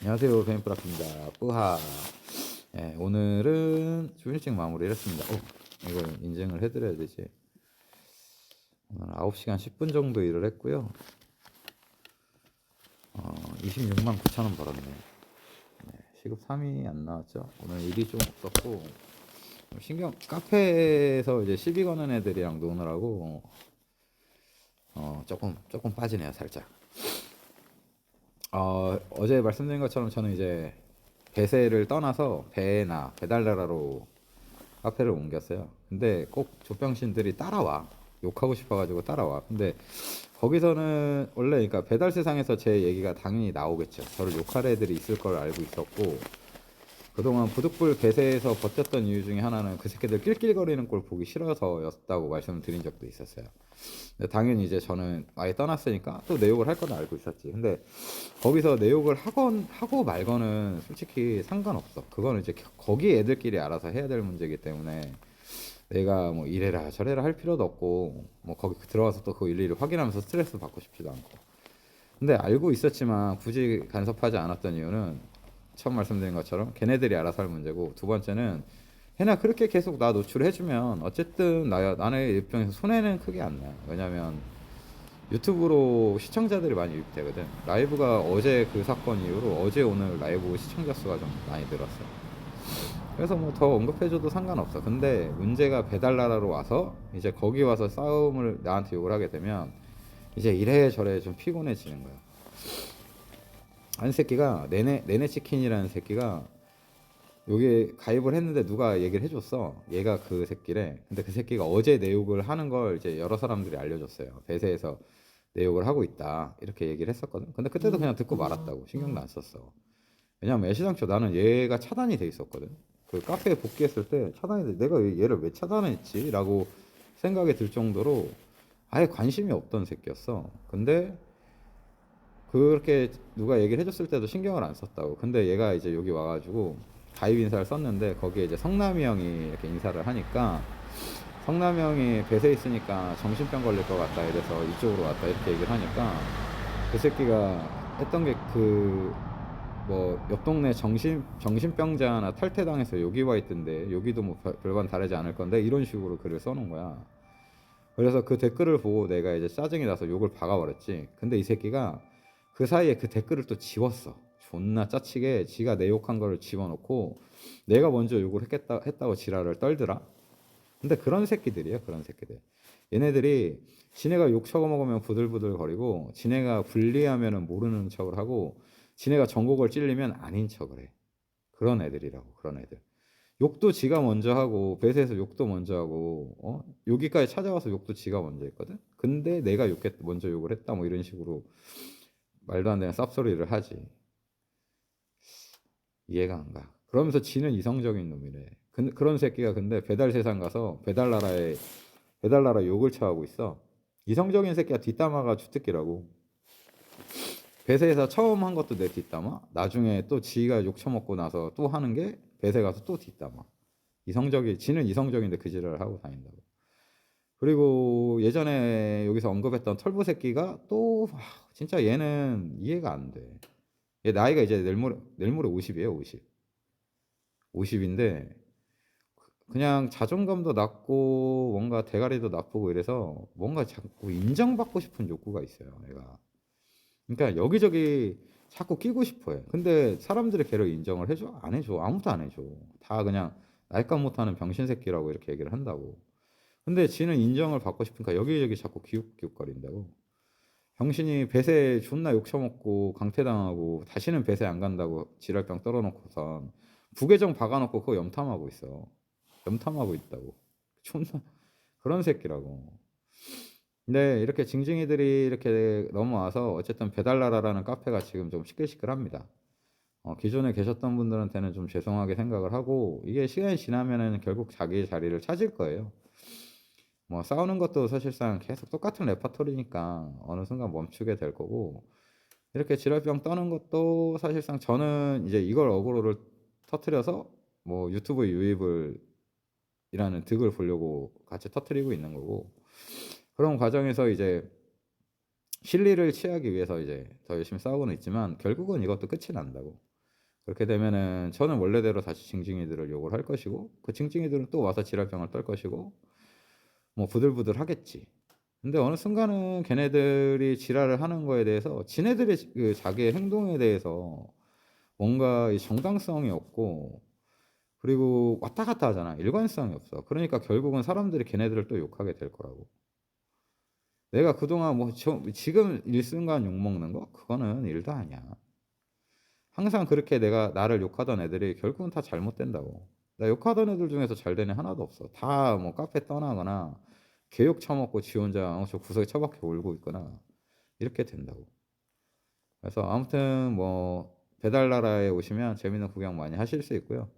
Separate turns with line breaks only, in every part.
안녕하세요, 베인프라입니다. 뿌하. 예, 오늘은 좀 일찍 마무리를 했습니다. 이걸 인증을 해드려야 되지. 오늘 9시간 10분 정도 일을 했고요. 26만 9천 원 벌었네요. 시급 3이 안 나왔죠. 오늘 일이 좀 없었고, 카페에서 이제 시비 거는 애들이랑 노느라고, 조금 빠지네요, 살짝. 어제 말씀드린 것처럼 저는 이제 배세를 떠나서 배나 배달나라로 카페를 옮겼어요. 근데 꼭 조병신들이 따라와. 욕하고 싶어가지고 따라와. 근데 거기서는 원래 그러니까 배달 세상에서 제 얘기가 당연히 나오겠죠. 저를 욕할 애들이 있을 걸 알고 있었고, 그동안 부득불 배세에서 버텼던 이유 중에 하나는 그 새끼들 낄낄거리는 꼴 보기 싫어서였다고 말씀을 드린 적도 있었어요. 근데 당연히 이제 저는 아예 떠났으니까 또 내 욕을 할 건 알고 있었지. 근데 거기서 내 욕을 하고 말거는 솔직히 상관없어. 그거는 이제 거기 애들끼리 알아서 해야 될 문제이기 때문에 내가 뭐 이래라 저래라 할 필요도 없고, 뭐 거기 들어가서 또 그거 일일이 확인하면서 스트레스 받고 싶지도 않고. 근데 알고 있었지만 굳이 간섭하지 않았던 이유는 처음 말씀드린 것처럼 걔네들이 알아서 할 문제고, 두 번째는 걔나 그렇게 계속 나 노출해주면 어쨌든 나의 입장에서 손해는 크게 안 나요. 왜냐면 유튜브로 시청자들이 많이 유입되거든. 라이브가 어제 그 사건 이후로 어제 오늘 라이브 시청자 수가 좀 많이 늘었어요. 그래서 뭐 더 언급해줘도 상관없어. 근데 문제가 배달나라로 와서 이제 거기 와서 싸움을 나한테 욕을 하게 되면 이제 이래저래 좀 피곤해지는 거야. 한 새끼가 내내 치킨이라는 새끼가 여기 가입을 했는데 누가 얘기를 해줬어. 얘가 그 새끼래. 근데 그 새끼가 어제 내 욕을 하는 걸 이제 여러 사람들이 알려줬어요. 배세에서 내 욕을 하고 있다, 이렇게 얘기를 했었거든. 근데 그때도 그냥 듣고 말았다고. 신경도 안 썼어. 왜냐면 애시당초 나는 얘가 차단이 돼 있었거든. 그 카페에 복귀했을 때 차단이 돼. 내가 얘를 왜 차단했지? 라고 생각이 들 정도로 아예 관심이 없던 새끼였어. 근데 그렇게 누가 얘기를 해줬을 때도 신경을 안 썼다고. 근데 얘가 이제 여기 와가지고 가입 인사를 썼는데 거기에 이제 성남이 형이 이렇게 인사를 하니까, 성남이 형이 배세 있으니까 정신병 걸릴 것 같다 이래서 이쪽으로 왔다 이렇게 얘기를 하니까, 그 새끼가 했던 게 그 뭐 옆 동네 정신병자나 탈퇴당해서 여기 와 있던데 여기도 뭐 별반 다르지 않을 건데 이런 식으로 글을 써놓은 거야. 그래서 그 댓글을 보고 내가 이제 짜증이 나서 욕을 박아버렸지. 근데 이 새끼가 그 사이에 그 댓글을 또 지웠어. 존나 짜치게 지가 내 욕한 거를 집어넣고 내가 먼저 욕을 했다고 지랄을 떨더라. 근데 그런 새끼들이야, 그런 새끼들. 얘네들이 지네가 욕 처먹으면 부들부들 거리고, 지네가 불리하면은 모르는 척을 하고, 지네가 전곡을 찔리면 아닌 척을 해. 그런 애들이라고, 그런 애들. 욕도 지가 먼저 하고, 배세에서 욕도 먼저 하고, 여기까지 찾아와서 욕도 지가 먼저 했거든. 근데 내가 먼저 욕을 했다, 뭐 이런 식으로 말도 안 되는 쌉소리를 하지. 이해가 안 가. 그러면서 지는 이성적인 놈이래. 그런 새끼가 근데 배달 세상 가서 배달나라 욕을 처하고 있어. 이성적인 새끼가 뒷담화가 주특기라고. 배세에서 처음 한 것도 내 뒷담화. 나중에 또 지가 욕 처먹고 나서 또 하는 게 배세 가서 또 뒷담화. 지는 이성적인데 그 지랄을 하고 다닌다고. 그리고 예전에 여기서 언급했던 털보 새끼가 또 진짜 얘는 이해가 안 돼. 얘 나이가 이제 내일 모레 50이에요, 50. 50인데 그냥 자존감도 낮고 뭔가 대가리도 나쁘고 이래서 뭔가 자꾸 인정받고 싶은 욕구가 있어요, 얘가. 그러니까 여기저기 자꾸 끼고 싶어 해. 근데 사람들이 걔를 인정을 해줘? 안 해줘. 아무도 안 해줘. 다 그냥 날감 못하는 병신 새끼라고 이렇게 얘기를 한다고. 근데 지는 인정을 받고 싶으니까 여기저기 자꾸 기웃기웃거린다고. 병신이 배세 존나 욕처먹고 강퇴당하고 다시는 배세 안 간다고 지랄병 떨어놓고선 부계정 박아놓고 그거 염탐하고 있어. 염탐하고 있다고. 존나 그런 새끼라고. 근데 이렇게 징징이들이 이렇게 넘어와서 어쨌든 배달나라라는 카페가 지금 좀 시끌시끌합니다. 기존에 계셨던 분들한테는 좀 죄송하게 생각을 하고, 이게 시간이 지나면은 결국 자기 자리를 찾을 거예요. 뭐 싸우는 것도 사실상 계속 똑같은 레파토리니까 어느 순간 멈추게 될 거고, 이렇게 지랄병 떠는 것도 사실상 저는 이제 이걸 어그로를 터트려서 뭐 유튜브 유입을 이라는 득을 보려고 같이 터트리고 있는 거고, 그런 과정에서 이제 실리를 취하기 위해서 이제 더 열심히 싸우고는 있지만 결국은 이것도 끝이 난다고. 그렇게 되면은 저는 원래대로 다시 징징이들을 욕을 할 것이고 그 징징이들은 또 와서 지랄병을 떨 것이고 뭐 부들부들 하겠지. 근데 어느 순간은 걔네들이 지랄을 하는 거에 대해서 지네들의 그 자기의 행동에 대해서 뭔가 이 정당성이 없고 그리고 왔다 갔다 하잖아. 일관성이 없어. 그러니까 결국은 사람들이 걔네들을 또 욕하게 될 거라고. 내가 그동안 뭐 지금 일순간 욕먹는 거? 그거는 일도 아니야. 항상 그렇게 내가 나를 욕하던 애들이 결국은 다 잘못된다고. 나 욕하던 애들 중에서 잘 된 애 하나도 없어. 다 뭐 카페 떠나거나 개욕 처먹고 지 혼자 저 구석에 처박혀 울고 있거나 이렇게 된다고. 그래서 아무튼 뭐 배달나라에 오시면 재밌는 구경 많이 하실 수 있고요.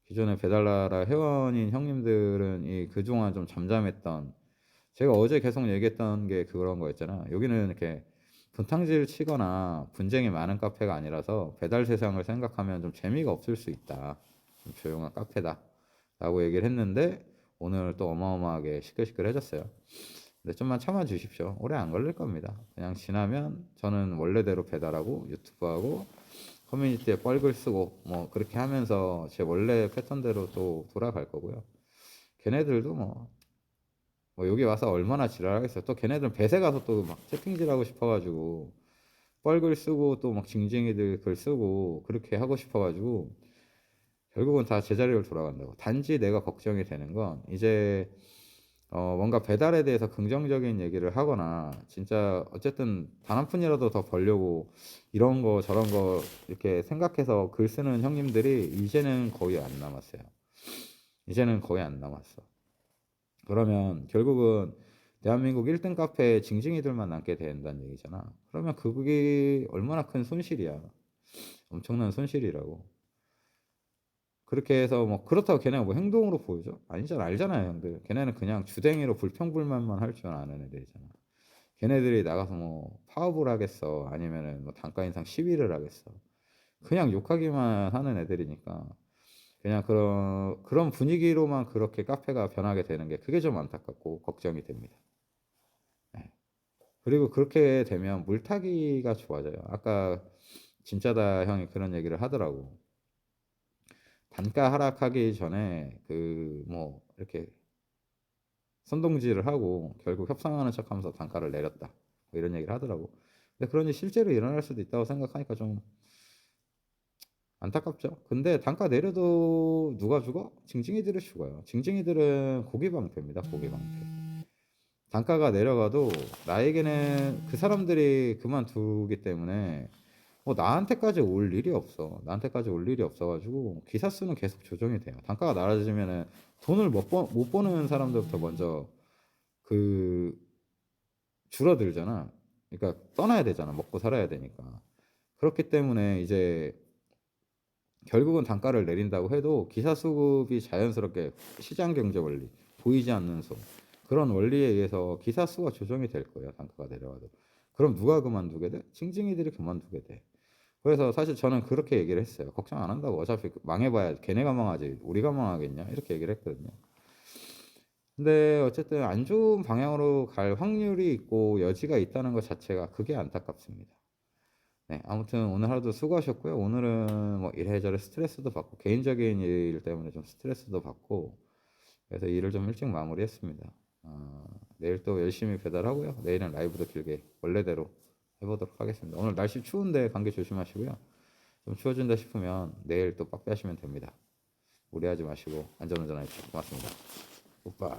기존에 배달나라 회원인 형님들은 이 그동안 좀 잠잠했던 제가 어제 계속 얘기했던 게 그런 거였잖아. 여기는 이렇게 분탕질 치거나 분쟁이 많은 카페가 아니라서 배달 세상을 생각하면 좀 재미가 없을 수 있다. 좀 조용한 카페다. 라고 얘기를 했는데 오늘 또 어마어마하게 시끌시끌해졌어요. 근데 좀만 참아 주십시오. 오래 안 걸릴 겁니다. 그냥 지나면 저는 원래대로 배달하고 유튜브하고 커뮤니티에 뻘글 쓰고 뭐 그렇게 하면서 제 원래 패턴대로 또 돌아갈 거고요. 걔네들도 뭐 여기 와서 얼마나 지랄하겠어. 또 걔네들은 배세 가서 또 막 채팅질하고 싶어가지고 뻘글 쓰고 또 막 징징이들 글 쓰고 그렇게 하고 싶어가지고 결국은 다 제자리로 돌아간다고. 단지 내가 걱정이 되는 건 이제 뭔가 배달에 대해서 긍정적인 얘기를 하거나 진짜 어쨌든 단 한 푼이라도 더 벌려고 이런 거 저런 거 이렇게 생각해서 글 쓰는 형님들이 이제는 거의 안 남았어요. 이제는 거의 안 남았어. 그러면 결국은 대한민국 1등 카페에 징징이들만 남게 된다는 얘기잖아. 그러면 그게 얼마나 큰 손실이야. 엄청난 손실이라고. 그렇게 해서 뭐 그렇다고 걔네가 뭐 행동으로 보여줘? 아니잖아. 알잖아요, 형들. 걔네는 그냥 주댕이로 불평불만만 할 줄 아는 애들이잖아. 걔네들이 나가서 뭐 파업을 하겠어. 아니면은 뭐 단가 인상 시위를 하겠어. 그냥 욕하기만 하는 애들이니까. 그냥 그런 분위기로만 그렇게 카페가 변하게 되는 게 그게 좀 안타깝고 걱정이 됩니다. 네. 그리고 그렇게 되면 물타기가 좋아져요. 아까 진짜다 형이 그런 얘기를 하더라고. 단가 하락하기 전에 그 뭐 이렇게 선동질을 하고 결국 협상하는 척하면서 단가를 내렸다. 뭐 이런 얘기를 하더라고. 근데 그런 일이 실제로 일어날 수도 있다고 생각하니까 좀 안타깝죠. 근데 단가 내려도 누가 죽어? 징징이들이 죽어요. 징징이들은 고기방패입니다. 고기방패. 단가가 내려가도 나에게는 그 사람들이 그만두기 때문에 뭐 나한테까지 올 일이 없어. 나한테까지 올 일이 없어가지고 기사 수는 계속 조정이 돼요. 단가가 낮아지면은 돈을 못 버는 사람들부터 먼저 그 줄어들잖아. 그러니까 떠나야 되잖아. 먹고 살아야 되니까. 그렇기 때문에 이제 결국은 단가를 내린다고 해도 기사 수급이 자연스럽게 시장 경제 원리, 보이지 않는 손 그런 원리에 의해서 기사 수가 조정이 될 거예요. 단가가 내려가도. 그럼 누가 그만두게 돼? 징징이들이 그만두게 돼. 그래서 사실 저는 그렇게 얘기를 했어요. 걱정 안 한다고. 어차피 망해봐야 걔네가 망하지 우리가 망하겠냐 이렇게 얘기를 했거든요. 근데 어쨌든 안 좋은 방향으로 갈 확률이 있고 여지가 있다는 것 자체가 그게 안타깝습니다. 네, 아무튼 오늘 하루도 수고하셨고요. 오늘은 뭐 이래저래 스트레스도 받고 개인적인 일 때문에 좀 스트레스도 받고 그래서 일을 좀 일찍 마무리했습니다. 내일 또 열심히 배달하고요. 내일은 라이브도 길게 원래대로 해보도록 하겠습니다. 오늘 날씨 추운데 감기 조심하시고요. 좀 추워진다 싶으면 내일 또 빡빼 하시면 됩니다. 무리하지 마시고 안전운전하십시오. 고맙습니다. 오빠.